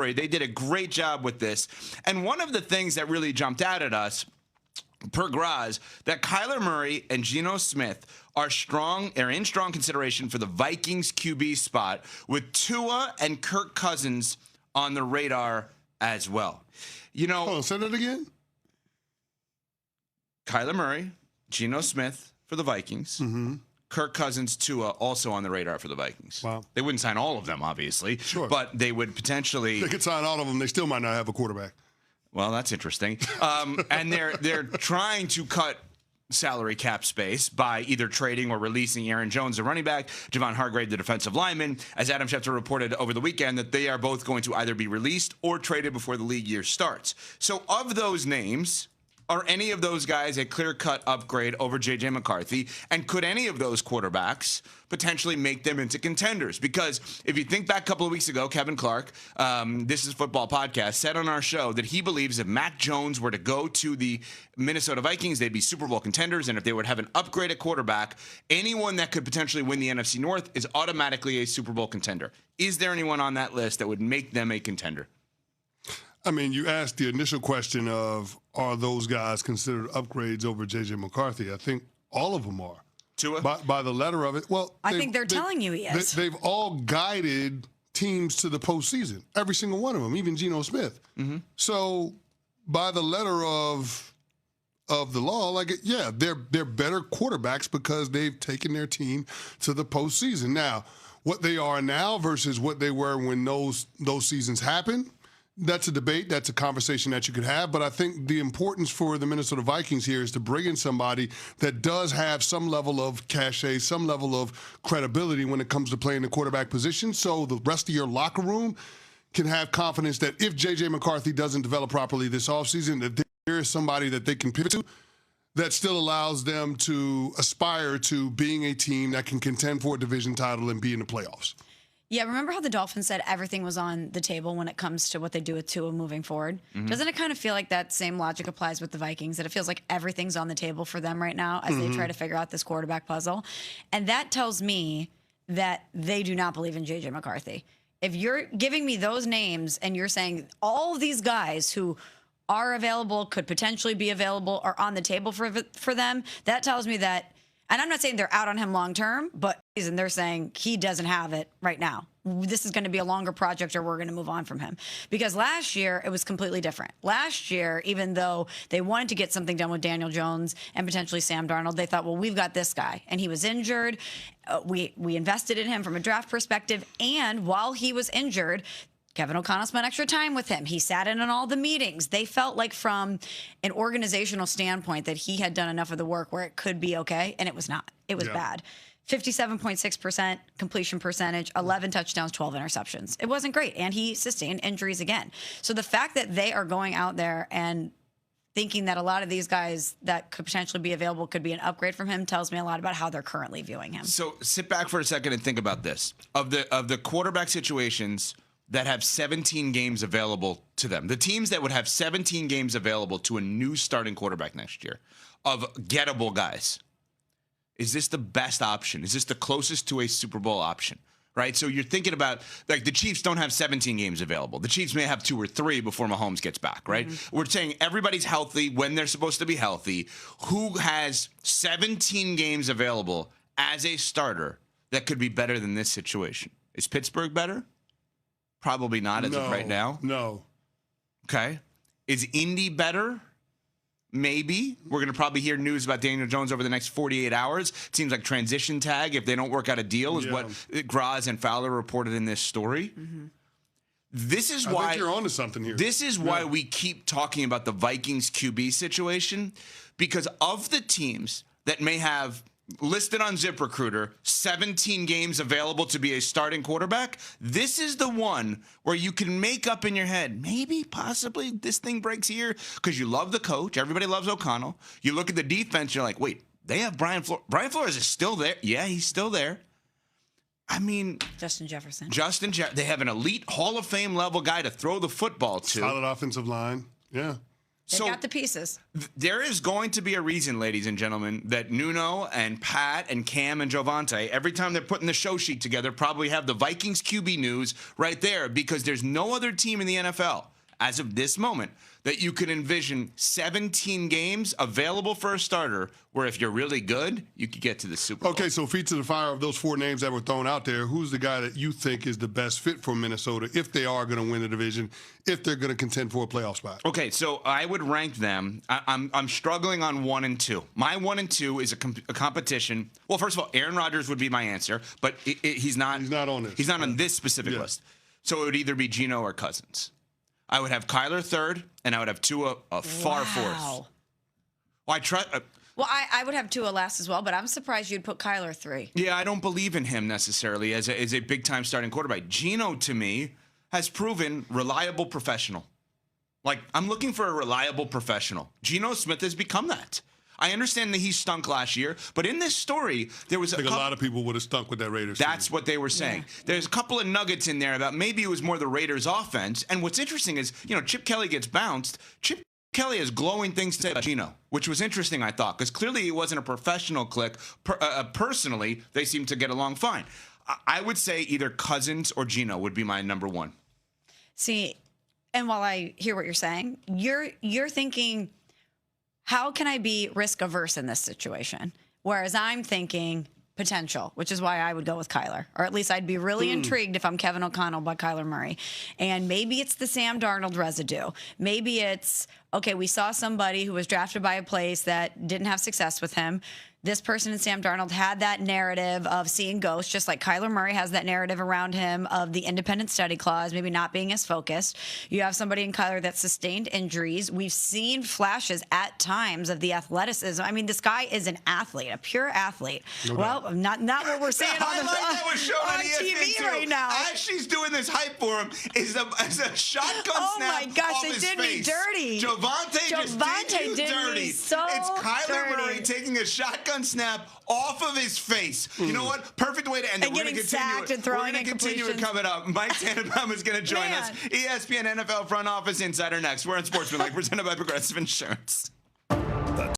They did a great job with this. And one of the things that really jumped out at us, per Graz, that Kyler Murray and Geno Smith are in strong consideration for the Vikings QB spot, with Tua and Kirk Cousins on the radar as well. Hold on, say that again. Kyler Murray, Geno Smith for the Vikings. Mm-hmm. Kirk Cousins, Tua, also on the radar for the Vikings. Wow. They wouldn't sign all of them, obviously. Sure. But they would potentially. They could sign all of them. They still might not have a quarterback. Well, that's interesting. And they're trying to cut salary cap space by either trading or releasing Aaron Jones, the running back, Javon Hargrave, the defensive lineman, as Adam Schefter reported over the weekend, that they are both going to either be released or traded before the league year starts. So of those names, are any of those guys a clear-cut upgrade over J.J. McCarthy? And could any of those quarterbacks potentially make them into contenders? Because if you think back a couple of weeks ago, Kevin Clark, This Is Football podcast, said on our show that he believes if Mac Jones were to go to the Minnesota Vikings, they'd be Super Bowl contenders. And if they would have an upgraded quarterback, anyone that could potentially win the NFC North is automatically a Super Bowl contender. Is there anyone on that list that would make them a contender? I mean, you asked the initial question of, are those guys considered upgrades over J.J. McCarthy? I think all of them are. Tua? By the letter of it. Well, I think they're telling you he is. They've all guided teams to the postseason. Every single one of them, even Geno Smith. Mm-hmm. So by the letter of the law, they're better quarterbacks because they've taken their team to the postseason. Now, what they are now versus what they were when those seasons happened, that's a debate. That's a conversation that you could have. But I think the importance for the Minnesota Vikings here is to bring in somebody that does have some level of cachet, some level of credibility when it comes to playing the quarterback position. So the rest of your locker room can have confidence that if J.J. McCarthy doesn't develop properly this offseason, that there is somebody that they can pivot to that still allows them to aspire to being a team that can contend for a division title and be in the playoffs. Yeah, remember how the Dolphins said everything was on the table when it comes to what they do with Tua moving forward? Mm-hmm. Doesn't it kind of feel like that same logic applies with the Vikings, that it feels like everything's on the table for them right now as they try to figure out this quarterback puzzle? And that tells me that they do not believe in J.J. McCarthy. If you're giving me those names and you're saying all of these guys who are available, could potentially be available, are on the table for them, that tells me that. And I'm not saying they're out on him long term, but they're saying he doesn't have it right now. This is going to be a longer project or we're going to move on from him. Because last year, it was completely different. Last year, even though they wanted to get something done with Daniel Jones and potentially Sam Darnold, they thought, well, we've got this guy. And he was injured. We invested in him from a draft perspective. And while he was injured, Kevin O'Connell spent extra time with him. He sat in on all the meetings. They felt like from an organizational standpoint that he had done enough of the work where it could be okay, and it was not. It was bad. 57.6% completion percentage, 11 touchdowns, 12 interceptions. It wasn't great, and he sustained injuries again. So the fact that they are going out there and thinking that a lot of these guys that could potentially be available could be an upgrade from him tells me a lot about how they're currently viewing him. So sit back for a second and think about this. Of the quarterback situations that have 17 games available to them, the teams that would have 17 games available to a new starting quarterback next year of gettable guys, is this the best option? Is this the closest to a Super Bowl option? Right? So you're thinking about, like, the Chiefs don't have 17 games available. The Chiefs may have 2 or 3 before Mahomes gets back, right? Mm-hmm. We're saying everybody's healthy when they're supposed to be healthy. Who has 17 games available as a starter that could be better than this situation? Is Pittsburgh better? Probably not as of right now. No. Okay. Is Indy better? Maybe. We're going to probably hear news about Daniel Jones over the next 48 hours. It seems like transition tag, if they don't work out a deal, is what Graz and Fowler reported in this story. Mm-hmm. This is why I think you're onto something here. This is why we keep talking about the Vikings QB situation, because of the teams that may have listed on ZipRecruiter 17 games available to be a starting quarterback, this is the one where you can make up in your head, maybe, possibly, this thing breaks here, because you love the coach. Everybody loves O'Connell. You look at the defense, you're like, wait, they have Brian Flores. Brian Flores is still there. Yeah, he's still there. I mean, Justin Jefferson. They have an elite Hall of Fame level guy to throw the football to. Solid offensive line. Yeah. They've got the pieces. There is going to be a reason, ladies and gentlemen, that Nuno and Pat and Cam and Jovante, every time they're putting the show sheet together, probably have the Vikings QB news right there, because there's no other team in the NFL as of this moment that you could envision 17 games available for a starter where if you're really good, you could get to the Super Bowl. Okay, so feet to the fire of those 4 names that were thrown out there, who's the guy that you think is the best fit for Minnesota if they are going to win the division, if they're going to contend for a playoff spot? Okay, so I would rank them. I'm struggling on 1 and 2. My 1 and 2 is a competition. Well, first of all, Aaron Rodgers would be my answer, but he's not. He's not on this. He's not on this specific list. So it would either be Geno or Cousins. I would have Kyler third, and I would have Tua a far fourth. Well, I would have Tua last as well, but I'm surprised you'd put Kyler 3. Yeah, I don't believe in him necessarily as a big-time starting quarterback. Geno, to me, has proven reliable professional. Like, I'm looking for a reliable professional. Geno Smith has become that. I understand that he stunk last year, but in this story, there was I think a lot of people would have stunk with that Raiders team. That's what they were saying. Yeah. There's a couple of nuggets in there about maybe it was more the Raiders' offense. And what's interesting is, Chip Kelly gets bounced. Chip Kelly has glowing things to say about Geno, which was interesting, I thought, because clearly it wasn't a professional click. Personally, they seem to get along fine. I would say either Cousins or Geno would be my number 1. See, and while I hear what you're saying, you're thinking, how can I be risk averse in this situation? Whereas I'm thinking potential, which is why I would go with Kyler. Or at least I'd be really intrigued if I'm Kevin O'Connell by Kyler Murray. And maybe it's the Sam Darnold residue. Maybe it's, okay, we saw somebody who was drafted by a place that didn't have success with him. This person and Sam Darnold had that narrative of seeing ghosts, just like Kyler Murray has that narrative around him of the independent study clause, maybe not being as focused. You have somebody in Kyler that sustained injuries. We've seen flashes at times of the athleticism. I mean, this guy is an athlete, a pure athlete. No well, doubt. not what we're seeing on that was shown on TV ESPN right now. As she's doing this hype for him, is a shotgun Oh snap my gosh, off they his did face. me dirty. Jovante just did you did dirty. me so It's Kyler dirty. Murray taking a shotgun snap off of his face. You know what? Perfect way to end it. And We're going getting to continue sacked it. and throwing We're going to continue it incompletions. coming up. Mike Tannenbaum is going to join Man. us. ESPN NFL Front Office Insider next. We're on Sportsmanlike, presented by Progressive Insurance.